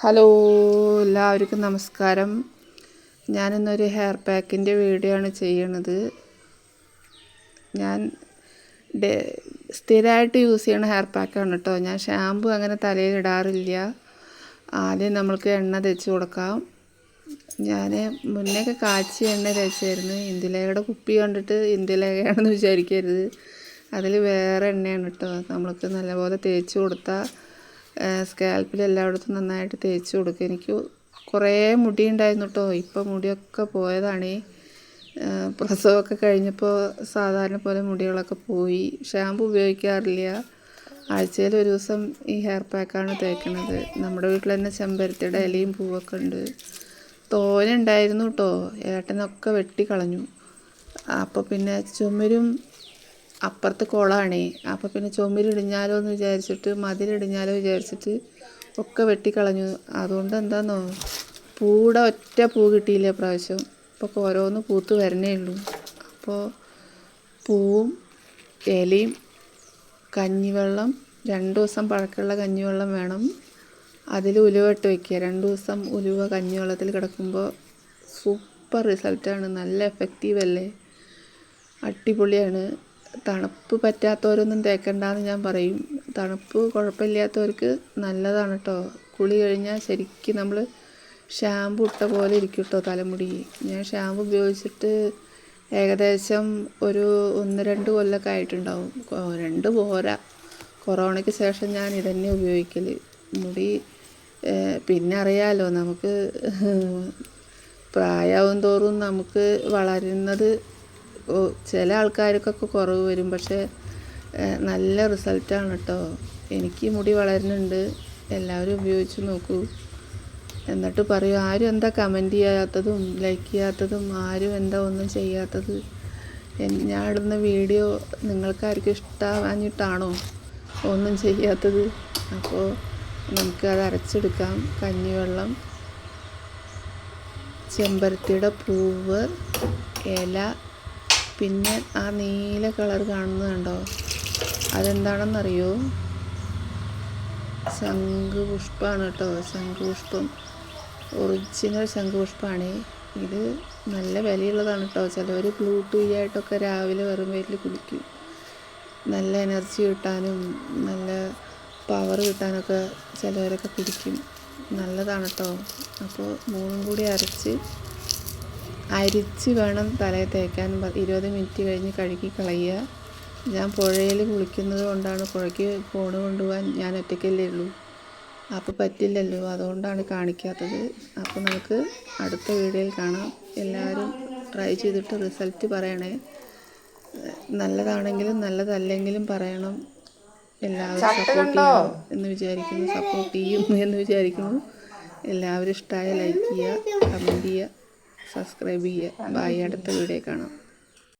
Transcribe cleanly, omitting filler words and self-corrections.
Hello, എല്ലാവർക്കും നമസ്കാരം. ഞാനിന്നൊരു hair പാക്കിൻ്റെ video ആണ് ചെയ്യണത്. ഞാൻ സ്ഥിരമായിട്ട് യൂസ് ചെയ്യണ ഹെയർ പാക്കാണ് കേട്ടോ. ഞാൻ ഷാമ്പു അങ്ങനെ തലയിൽ ഇടാറില്ല. ആദ്യം നമ്മൾക്ക് എണ്ണ തേച്ച് കൊടുക്കാം. ഞാൻ മുന്നേയൊക്കെ കാച്ചിയ എണ്ണ തേച്ചായിരുന്നു. ഇന്ദുലേഖയുടെ കുപ്പി കണ്ടിട്ട് ഇന്ദുലേഖയാണെന്ന് വിചാരിക്കരുത്. അതിൽ വേറെ എണ്ണയാണ് കേട്ടോ. നമ്മൾക്ക് നല്ലപോലെ തേച്ച് കൊടുത്താൽ സ്കാൽപ്പിൽ എല്ലായിടത്തും നന്നായിട്ട് തേച്ച് കൊടുക്കുക. എനിക്ക് കുറേ മുടി ഉണ്ടായിരുന്നു കേട്ടോ. ഇപ്പം മുടിയൊക്കെ പോയതാണ്. പ്രസവമൊക്കെ കഴിഞ്ഞപ്പോൾ സാധാരണ പോലെ മുടികളൊക്കെ പോയി. ഷാമ്പു ഉപയോഗിക്കാറില്ല. ആഴ്ചയിൽ ഒരു ദിവസം ഈ ഹെയർ പാക്കാണ് തേക്കുന്നത്. നമ്മുടെ വീട്ടിൽ തന്നെ ചെമ്പരത്തിയുടെ ഇലയും പൂവൊക്കെ ഉണ്ട്. തോനെ ഉണ്ടായിരുന്നു കേട്ടോ. ഏട്ടനൊക്കെ വെട്ടിക്കളഞ്ഞു. അപ്പോൾ പിന്നെ ചുമരും അപ്പുറത്ത് കുളമാണേ. അപ്പോൾ പിന്നെ ചുമരിടിഞ്ഞാലോ എന്ന് വിചാരിച്ചിട്ട് മതിലിടിഞ്ഞാലോ വിചാരിച്ചിട്ട് ഒക്കെ വെട്ടിക്കളഞ്ഞു. അതുകൊണ്ട് എന്താണെന്നോ, പൂടെ ഒറ്റ പൂ കിട്ടിയില്ല പ്രാവശ്യം. ഇപ്പോൾ ഓരോന്ന് പൂത്ത് വരണേ ഉള്ളൂ. അപ്പോൾ പൂവും ഇലയും കഞ്ഞിവെള്ളം 2 ദിവസം പഴക്കമുള്ള കഞ്ഞിവെള്ളം വേണം. അതിൽ ഉലുവ ഇട്ട് വയ്ക്കുക. 2 ദിവസം ഉലുവ കഞ്ഞിവെള്ളത്തിൽ കിടക്കുമ്പോൾ സൂപ്പർ റിസൾട്ടാണ്. നല്ല എഫക്റ്റീവ് അല്ലേ, അടിപൊളിയാണ്. തണുപ്പ് പറ്റാത്തവരൊന്നും തേക്കണ്ടെന്ന് ഞാൻ പറയും. തണുപ്പ് കുഴപ്പമില്ലാത്തവർക്ക് നല്ലതാണ് കേട്ടോ. കുളി കഴിഞ്ഞാൽ ശരിക്കും നമ്മൾ ഷാമ്പു ഇട്ട പോലെ ഇരിക്കും കേട്ടോ തലമുടി. ഞാൻ ഷാമ്പു ഉപയോഗിച്ചിട്ട് ഏകദേശം ഒരു 1-2 കൊല്ലമൊക്കെ ആയിട്ടുണ്ടാവും. 2 പോരാ, കൊറോണയ്ക്ക് ശേഷം ഞാൻ ഇതന്നെ ഉപയോഗിക്കൽ. മുടി പിന്നെ അറിയാമല്ലോ, നമുക്ക് പ്രായമാവും തോറും നമുക്ക് വളരുന്നത് ചില ആൾക്കാർക്കൊക്കെ കുറവ് വരും. പക്ഷേ നല്ല റിസൾട്ടാണ് കേട്ടോ. എനിക്ക് മുടി വളരുന്നുണ്ട്. എല്ലാവരും ഉപയോഗിച്ച് നോക്കൂ. എന്നിട്ട് പറയൂ, ആരും എന്താ കമൻറ്റ് ചെയ്യാത്തതും ലൈക്ക് ചെയ്യാത്തതും, ആരും എന്താ ഒന്നും ചെയ്യാത്തത്. ഞാൻ ഇടുന്ന വീഡിയോ നിങ്ങൾക്കാർക്കും ഇഷ്ടമാഞ്ഞിട്ടാണോ ഒന്നും ചെയ്യാത്തത്? അപ്പോൾ നമുക്കത് അരച്ചെടുക്കാം. കഞ്ഞിവെള്ളം, ചെമ്പരത്തിയുടെ പൂവ്, ഇല, പിന്നെ ആ നീല കളർ കാണുന്നത് കണ്ടോ, അതെന്താണെന്നറിയോ? ശംഖുപുഷ്പമാണ് കേട്ടോ. ശംഖുപുഷ്പം ഒറിജിനൽ ശംഖുപുഷ്പമാണ്. ഇത് നല്ല വിലയുള്ളതാണ് കേട്ടോ. ചിലവർ ബ്ലൂ ടീ ആയിട്ടൊക്കെ രാവിലെ വെറും വയറ്റിൽ കുടിക്കും. നല്ല എനർജി കിട്ടാനും നല്ല പവർ കിട്ടാനൊക്കെ ചിലവരൊക്കെ കുടിക്കും. നല്ലതാണ് കേട്ടോ. അപ്പോൾ 3 കൂടി അരിച്ച് വേണം തലയിൽ തേക്കാൻ. 20 മിനിറ്റ് കഴിഞ്ഞ് കഴുകി കളയുക. ഞാൻ പുഴയിൽ കുളിക്കുന്നത് കൊണ്ടാണ്, പുഴയ്ക്ക് ഫോണ് കൊണ്ടുപോകാൻ ഞാൻ ഒറ്റയ്ക്കല്ലേ ഉള്ളൂ. അപ്പോൾ പറ്റില്ലല്ലോ, അതുകൊണ്ടാണ് കാണിക്കാത്തത്. അപ്പോൾ നമുക്ക് അടുത്ത വീഡിയോയിൽ കാണാം. എല്ലാവരും ട്രൈ ചെയ്തിട്ട് റിസൾട്ട് പറയണേ. നല്ലതാണെങ്കിലും നല്ലതല്ലെങ്കിലും പറയണം. എല്ലാവരും സപ്പോർട്ട് ചെയ്യണം എന്ന് വിചാരിക്കുന്നു. സപ്പോർട്ട് ചെയ്യും എന്ന് വിചാരിക്കുന്നു. എല്ലാവരും ഇഷ്ടമായ ലൈക്ക് ചെയ്യുക, കമൻറ്റ് ചെയ്യുക, സബ്സ്ക്രൈബ് ചെയ്യുക. ബൈ, അടുത്ത വീഡിയോ കാണാം.